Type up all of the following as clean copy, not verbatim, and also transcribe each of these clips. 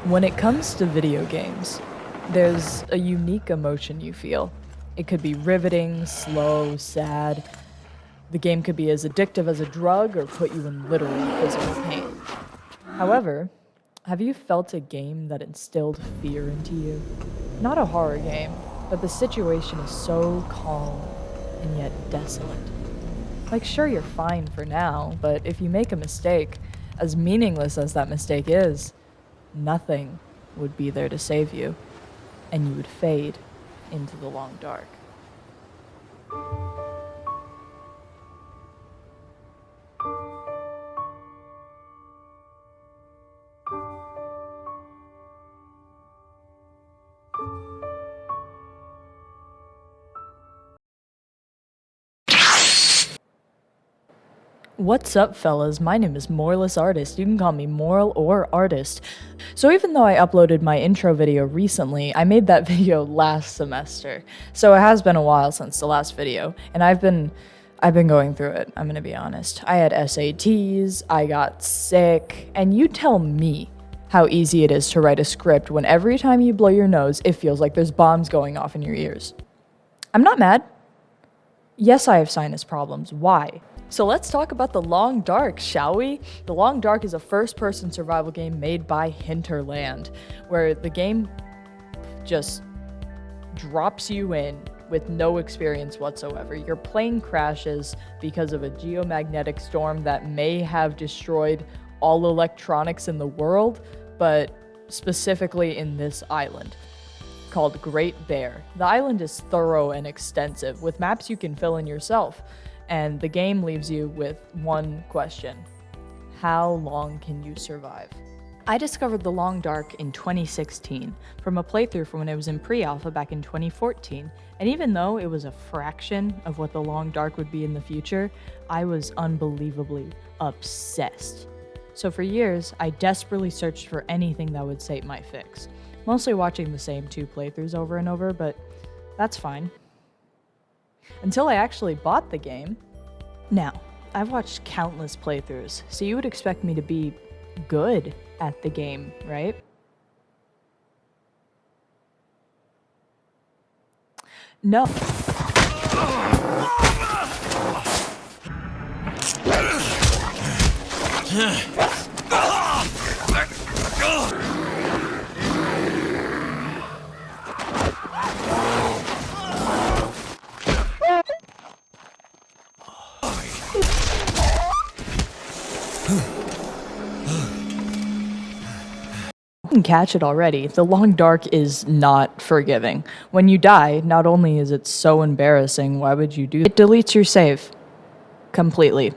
When it comes to video games, there's a unique emotion you feel. It could be riveting, slow, sad. The game could be as addictive as a drug or put you in literal physical pain. However, have you felt a game that instilled fear into you? Not a horror game, but the situation is so calm and yet desolate. Like, sure, you're fine for now, but if you make a mistake, as meaningless as that mistake is, nothing would be there to save you, and you would fade into the long dark. What's up, fellas? My name is Moreless Artist. You can call me Moral or Artist. So even though I uploaded my intro video recently, I made that video last semester. So it has been a while since the last video, and I've been going through it, I'm gonna be honest. I had SATs, I got sick, and you tell me how easy it is to write a script when every time you blow your nose, it feels like there's bombs going off in your ears. I'm not mad. Yes, I have sinus problems. Why? So let's talk about The Long Dark, shall we? The Long Dark is a first-person survival game made by Hinterland, where the game just drops you in with no experience whatsoever. Your plane crashes because of a geomagnetic storm that may have destroyed all electronics in the world, but specifically in this island called Great Bear. The island is thorough and extensive, with maps you can fill in yourself. And the game leaves you with one question: how long can you survive? I discovered The Long Dark in 2016 from a playthrough from when it was in pre-alpha back in 2014, and even though it was a fraction of what The Long Dark would be in the future, I was unbelievably obsessed. So for years, I desperately searched for anything that would sate my fix, mostly watching the same 2 playthroughs over and over, but that's fine. Until I actually bought the game. Now, I've watched countless playthroughs, so you would expect me to be good at the game, right? No. You can catch it already. The Long Dark is not forgiving. When you die, not only is it so embarrassing, why would you do that? It deletes your save completely.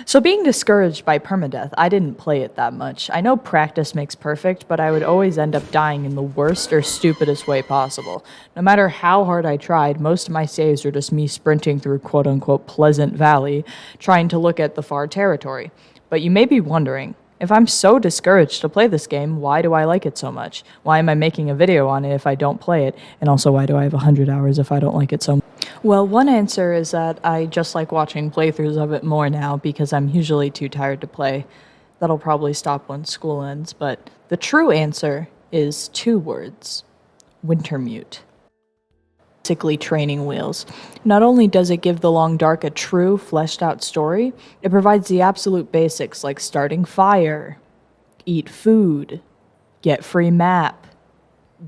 So being discouraged by permadeath, I didn't play it that much. I know practice makes perfect, but I would always end up dying in the worst or stupidest way possible. No matter how hard I tried, most of my saves were just me sprinting through quote-unquote Pleasant Valley, trying to look at the far territory. But you may be wondering, if I'm so discouraged to play this game, why do I like it so much? Why am I making a video on it if I don't play it? And also, why do I have 100 hours if I don't like it so much? Well, one answer is that I just like watching playthroughs of it more now because I'm usually too tired to play. That'll probably stop when school ends, but the true answer is 2 words: Wintermute. Basically training wheels. Not only does it give The Long Dark a true, fleshed out story, it provides the absolute basics like starting fire, eat food, get free map,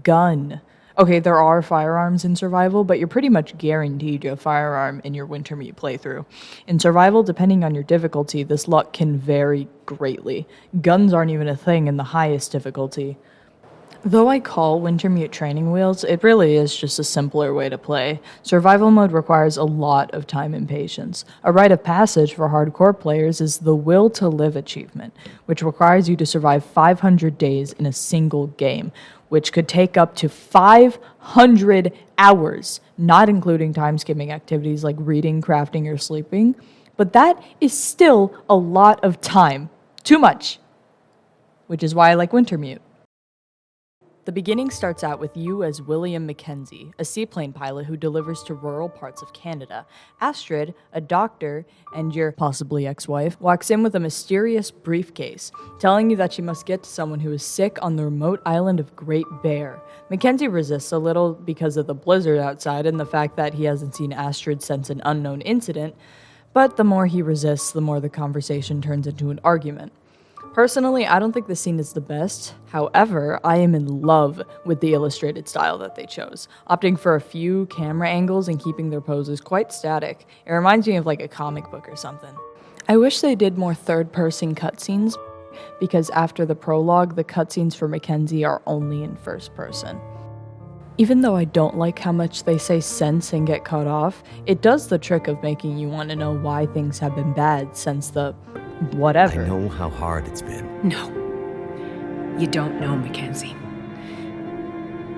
gun. Okay, there are firearms in survival, but you're pretty much guaranteed a firearm in your Wintermute playthrough. In survival, depending on your difficulty, this luck can vary greatly. Guns aren't even a thing in the highest difficulty. Though I call Wintermute training wheels, it really is just a simpler way to play. Survival mode requires a lot of time and patience. A rite of passage for hardcore players is the Will to Live achievement, which requires you to survive 500 days in a single game, which could take up to 500 hours, not including time-skipping activities like reading, crafting, or sleeping. But that is still a lot of time. Too much. Which is why I like Wintermute. The beginning starts out with you as William Mackenzie, a seaplane pilot who delivers to rural parts of Canada. Astrid, a doctor, and your possibly ex-wife, walks in with a mysterious briefcase, telling you that she must get to someone who is sick on the remote island of Great Bear. Mackenzie resists a little because of the blizzard outside and the fact that he hasn't seen Astrid since an unknown incident, but the more he resists, the more the conversation turns into an argument. Personally, I don't think the scene is the best. However, I am in love with the illustrated style that they chose, opting for a few camera angles and keeping their poses quite static. It reminds me of like a comic book or something. I wish they did more third-person cutscenes, because after the prologue, the cutscenes for Mackenzie are only in first person. Even though I don't like how much they say sense and get cut off, it does the trick of making you want to know why things have been bad since the whatever. I know how hard it's been. No. You don't know, Mackenzie.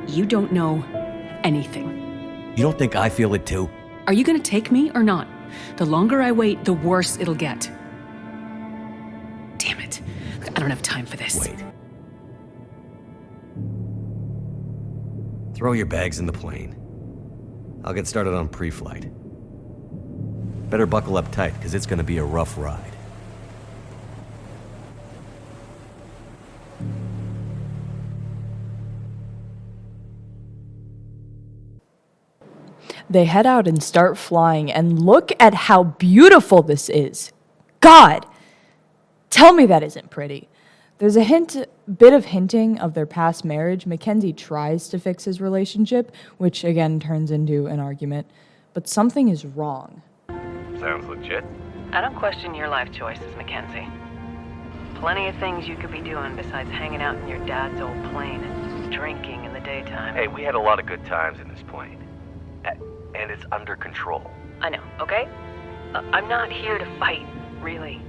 You don't know anything. You don't think I feel it too? Are you gonna take me or not? The longer I wait, the worse it'll get. Damn it. I don't have time for this. Wait. Throw your bags in the plane. I'll get started on pre-flight. Better buckle up tight, because it's gonna be a rough ride. They head out and start flying, and look at how beautiful this is. God! Tell me that isn't pretty. There's a bit of hinting of their past marriage. Mackenzie tries to fix his relationship, which again turns into an argument, but something is wrong. Sounds legit. I don't question your life choices, Mackenzie. Plenty of things you could be doing besides hanging out in your dad's old plane and drinking in the daytime. Hey, we had a lot of good times in this plane. And it's under control. I know, okay? I'm not here to fight, really.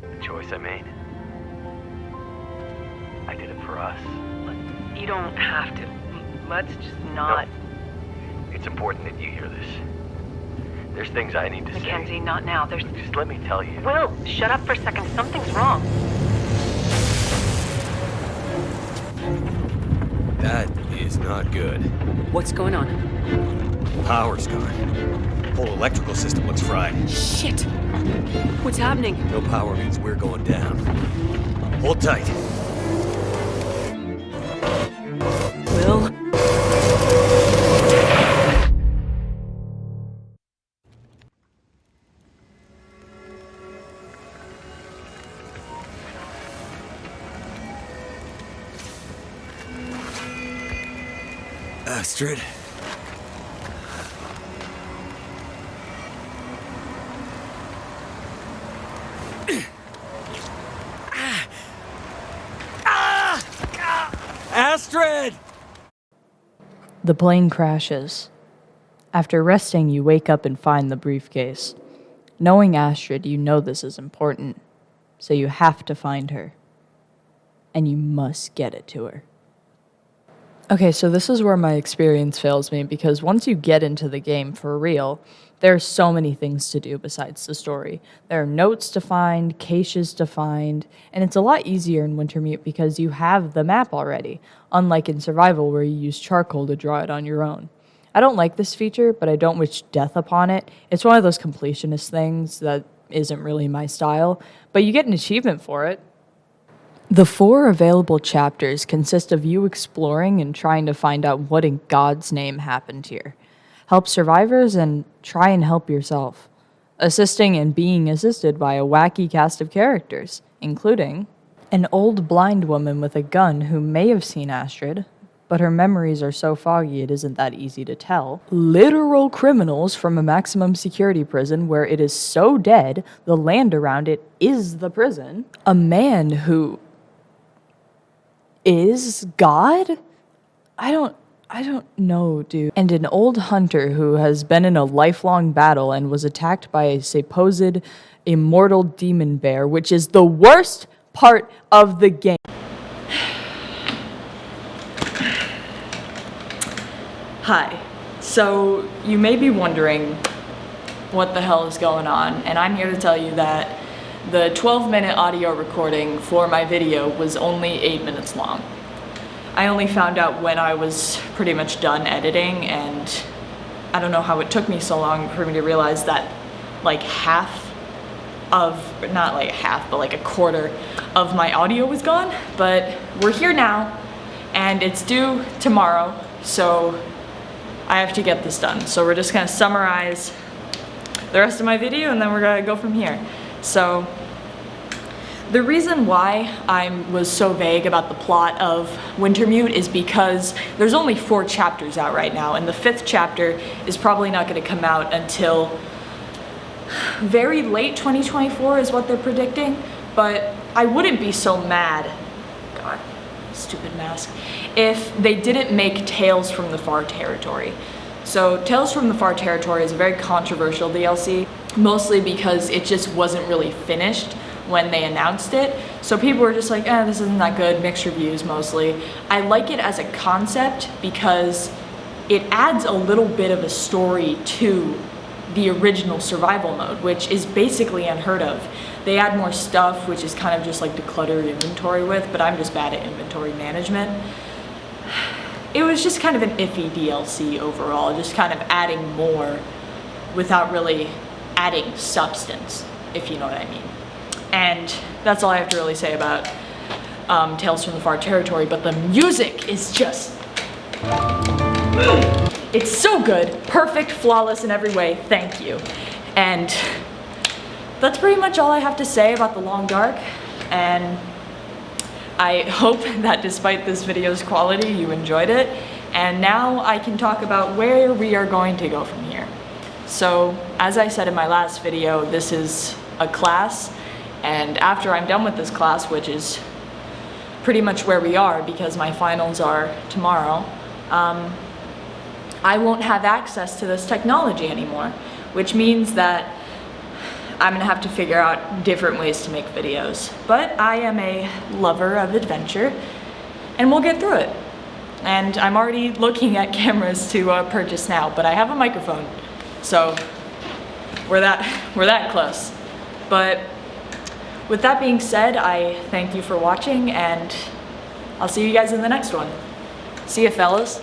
The choice I made. I did it for us. Look, you don't have to. Let's just not... No. It's important that you hear this. There's things I need to say. Mackenzie, not now. There's... Just let me tell you. Will, shut up for a second. Something's wrong. That is not good. What's going on? Power's gone. Whole electrical system looks fried. Shit! What's happening? No power means we're going down. Hold tight. Will? Astrid. Astrid! The plane crashes. After resting, you wake up and find the briefcase. Knowing Astrid, you know this is important, so you have to find her. And you must get it to her. Okay, so this is where my experience fails me, because once you get into the game for real, there are so many things to do besides the story. There are notes to find, caches to find, and it's a lot easier in Wintermute because you have the map already, unlike in Survival where you use charcoal to draw it on your own. I don't like this feature, but I don't wish death upon it. It's one of those completionist things that isn't really my style, but you get an achievement for it. The 4 available chapters consist of you exploring and trying to find out what in God's name happened here. Help survivors and try and help yourself. Assisting and being assisted by a wacky cast of characters, including an old blind woman with a gun who may have seen Astrid, but her memories are so foggy it isn't that easy to tell. Literal criminals from a maximum security prison where it is so dead, the land around it is the prison. A man who is God? I don't know, dude. And an old hunter who has been in a lifelong battle and was attacked by a supposed immortal demon bear, which is the worst part of the game. Hi. So, you may be wondering what the hell is going on, and I'm here to tell you that the 12-minute audio recording for my video was only 8 minutes long. I only found out when I was pretty much done editing, and I don't know how it took me so long for me to realize that like not like half, but like a quarter of my audio was gone. But we're here now, and it's due tomorrow, so I have to get this done. So we're just gonna summarize the rest of my video, and then we're gonna go from here. So the reason why I was so vague about the plot of Wintermute is because there's only 4 chapters out right now, and the 5th chapter is probably not going to come out until very late 2024 is what they're predicting. But I wouldn't be so mad, God, stupid mask, if they didn't make Tales from the Far Territory. So Tales from the Far Territory is a very controversial DLC, mostly because it just wasn't really finished when they announced it. So people were just like, this isn't that good, mixed reviews mostly. I like it as a concept because it adds a little bit of a story to the original survival mode, which is basically unheard of. They add more stuff, which is kind of just like to clutter your inventory with, but I'm just bad at inventory management. It was just kind of an iffy DLC overall, just kind of adding more without really adding substance, if you know what I mean. And that's all I have to really say about Tales from the Far Territory, but the music is just... It's so good, perfect, flawless in every way, thank you. And that's pretty much all I have to say about The Long Dark, and I hope that despite this video's quality, you enjoyed it. And now I can talk about where we are going to go from here. So, as I said in my last video, this is a class, and after I'm done with this class, which is pretty much where we are because my finals are tomorrow, I won't have access to this technology anymore, which means that I'm gonna have to figure out different ways to make videos. But I am a lover of adventure, and we'll get through it. And I'm already looking at cameras to purchase now, but I have a microphone, so we're that close. But with that being said, I thank you for watching, and I'll see you guys in the next one. See ya, fellas.